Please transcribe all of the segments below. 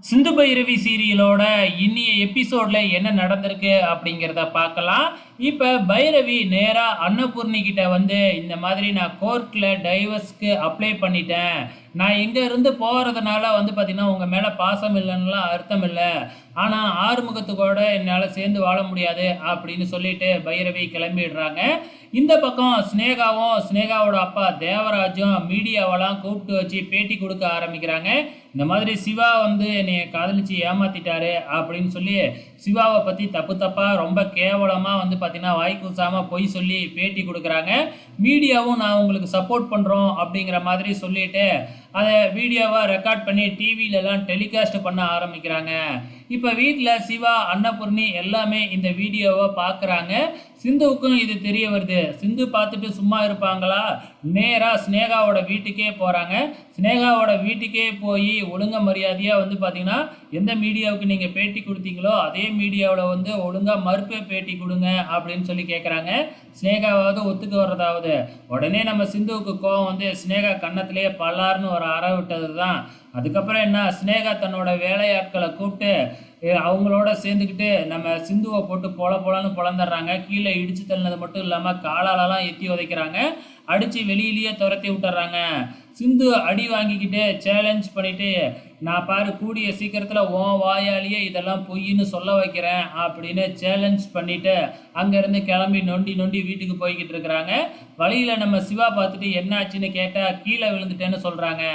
சிந்து பைரவி சீரியலோட இன்னிய எபிசோட்ல என்ன நடந்திருக்கு அப்படிங்கிறத பார்க்கலாம். இப்ப பைரவி நேரா அன்னபூர்ணி கிட்ட வந்து, இந்த மாதிரி நான் கோர்ட்ல டைவர்ஸ்க்கு அப்ளை பண்ணிட்டேன். நான் இங்க இருந்து போறதுனால வந்து பார்த்தீங்கன்னா, உங்க மேல பாசம் இல்லன்னுலாம் அர்த்தம் இல்ல. ஆனா ஆறுமுகத்துக்கூட என்னால சேர்ந்து வாழ முடியாது அப்படின்னு சொல்லிட்டு பைரவி கிளம்பிடுறாங்க. இந்த பக்கம் சினேகாவும், சினேகாவோட அப்பா தேவராஜும் மீடியாவெல்லாம் கூப்பிட்டு வச்சு பேட்டி கொடுக்க ஆரம்பிக்கிறாங்க. இந்த மாதிரி சிவா வந்து என்னைய காதலிச்சு ஏமாத்திட்டாரு அப்படின்னு சொல்லி சிவாவை பற்றி தப்பு தப்பாக ரொம்ப கேவலமாக வந்து பார்த்தீங்கன்னா வாய் கூசாமல் பொய் சொல்லி பேட்டி கொடுக்குறாங்க. மீடியாவும் நான் உங்களுக்கு சப்போர்ட் பண்ணுறோம் அப்படிங்கிற மாதிரி சொல்லிட்டு அதை வீடியோவை ரெக்கார்ட் பண்ணி டிவிலெலாம் டெலிகாஸ்ட் பண்ண ஆரம்பிக்கிறாங்க. இப்போ வீட்டில் சிவா, அன்னபூர்ணி எல்லாமே இந்த வீடியோவை பார்க்குறாங்க. சிந்துவுக்கும் இது தெரிய வருது. சிந்து பார்த்துட்டு சும்மா இருப்பாங்களா? நேராக ஸ்னேகாவோட வீட்டுக்கே போகிறாங்க. ஸ்னேகாவோட வீட்டுக்கே போய் ஒழுங்க மரியாதையாக வந்து பார்த்தீங்கன்னா, எந்த மீடியாவுக்கு நீங்கள் பேட்டி கொடுத்தீங்களோ அதே மீடியாவில் வந்து ஒழுங்காக மறுப்பே பேட்டி கொடுங்க அப்படின்னு சொல்லி கேட்குறாங்க. ஸ்னேகாவாவது ஒத்துக்கு வர்றதாவது. உடனே நம்ம சிந்துவுக்கு கோவம் வந்து ஸ்னேகா கன்னத்திலேயே பல்லார்னு ஒரு அற விட்டது தான். அதுக்கப்புறம் என்ன, ஸ்னேகா தன்னோட வேலையாட்களை கூப்பிட்டு அவங்களோட சேர்ந்துக்கிட்டு நம்ம சிந்துவை போட்டு பொலன்னு பொழந்துடுறாங்க. கீழே இடிச்சு தள்ளினது மட்டும் இல்லாமல் காலாலலாம் எத்தி உதைக்கிறாங்க. அடித்து வெளியிலேயே துரத்தி விட்டுறாங்க. சிந்து அடி வாங்கிக்கிட்டு சேலஞ்ச் பண்ணிட்டு, நான் பாரு கூடிய சீக்கிரத்தில் உன் வாயாலேயே இதெல்லாம் பொய்ன்னு சொல்ல வைக்கிறேன் அப்படின்னு சேலஞ்ச் பண்ணிட்டு அங்கேருந்து கிளம்பி நொண்டி நொண்டி வீட்டுக்கு போய்கிட்டு இருக்கிறாங்க. வழியில் நம்ம சிவா பார்த்துட்டு என்ன ஆச்சுன்னு கேட்டால் கீழே விழுந்துட்டேன்னு சொல்கிறாங்க.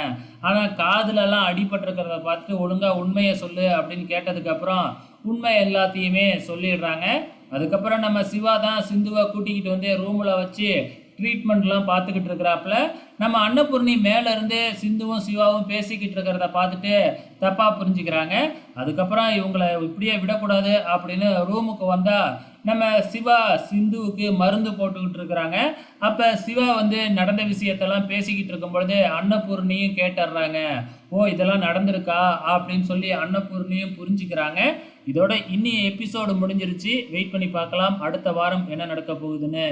ஆனால் காதுலலாம் அடிபட்டிருக்கிறத பார்த்துட்டு ஒழுங்காக உண்மையை சொல்லு அப்படின்னு கேட்டதுக்கப்புறம் உண்மை எல்லாத்தையுமே சொல்லிடுறாங்க. அதுக்கப்புறம் நம்ம சிவா தான் சிந்துவை கூட்டிக்கிட்டு வந்து ரூமில் வச்சு ட்ரீட்மெண்ட்லாம் பார்த்துக்கிட்டு இருக்கிறாப்புல. நம்ம அன்னபூர்ணி மேலேருந்து சிந்துவும் சிவாவும் பேசிக்கிட்டு இருக்கிறத பார்த்துட்டு தப்பாக புரிஞ்சுக்கிறாங்க. அதுக்கப்புறம் இவங்களை இப்படியே விடக்கூடாது அப்படின்னு ரூமுக்கு வந்தால் நம்ம சிவா சிந்துவுக்கு மருந்து போட்டுக்கிட்டு இருக்கிறாங்க. அப்போ சிவா வந்து நடந்த விஷயத்தெல்லாம் பேசிக்கிட்டு இருக்கும் பொழுது அன்னபூர்ணியும் கேட்டுடுறாங்க. ஓ, இதெல்லாம் நடந்திருக்கா அப்படின்னு சொல்லி அன்னபூர்ணியும் புரிஞ்சுக்கிறாங்க. இதோட இன்னிய எபிசோடு முடிஞ்சிருச்சு. வெயிட் பண்ணி பார்க்கலாம் அடுத்த வாரம் என்ன நடக்க போகுதுன்னு.